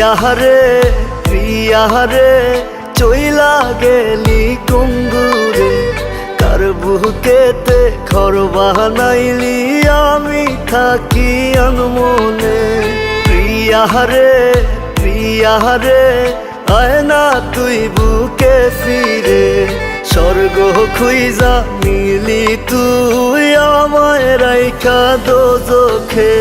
প্রিয়ারে প্রিয়ারে চইলা গেলি কুঙ্গুরে কার বুকেতে ঘর বানাইলি আমি থাকি আনমনে প্রিয়ারে প্রিয়ারে আয় না তুই বুকে ফিরে স্বর্গ খুইজা মিলি তুই আমায় রাইখা দোজখে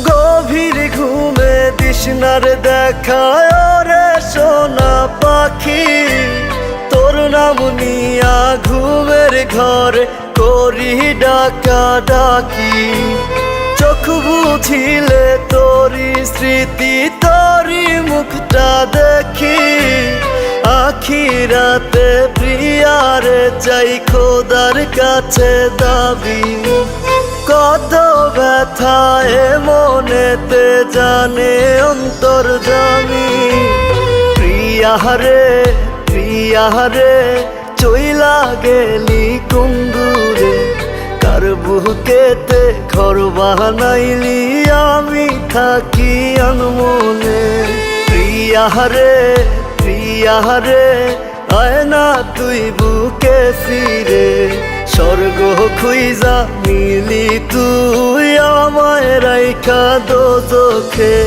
গভীর ঘুমে তৃষ্ণার দেখায় রে সোনা পাখি তোর নাম নিয়া ঘুমের ঘরে করি ডাকা ডাকি চোখ বুঝিলে তোরি স্মৃতি তোরি মুখটা দেখি আখিরাতে প্রিয়ারে চাই খোদার কাছে দাবি কত ব্যথায় মনেতে জানে অন্তর্যামী প্রিয়ারে প্রিয়ারে চইলা গেলি কুঙ্গুরে কার বুকেতে ঘর বানাইলি আমি থাকি আনমনে প্রিয়ারে প্রিয়ারে আয় না তুই বুকে ফিরে স্বর্গ খুইজা মিলি তুই আমায় রাইখা দোজখে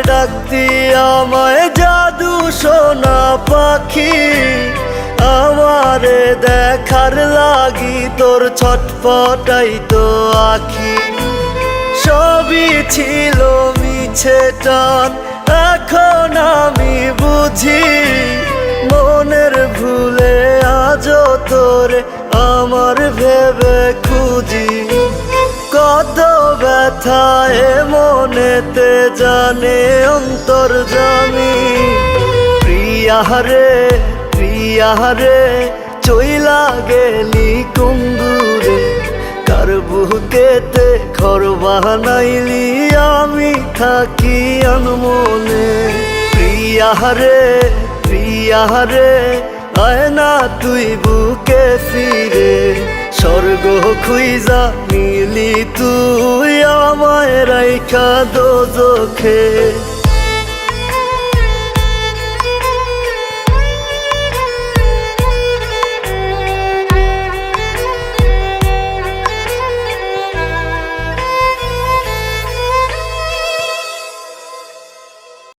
ডাকতি আমায় জাদু সোনা পাখি আমারে দেখার লাগি তোর ছটফটাই তো আখি সবই ছিল মিছে টান এখন আমি বুঝি মনের ভুলে আজও তোরে আমার ভেবে খুঁজি কত ব্যথায় মনেতে জানে অন্তর্যামী প্রিয়ারে প্রিয়ারে চইলা গেলি কুঙ্গুরে কার বুকেতে ঘর বানাইলি আমি থাকি আনমনে প্রিয়ারে প্রিয়ারে আয় না তুই বুকে ফিরে স্বর্গ খুইজা মিলি তুই আমায় রাইখা দোজখে।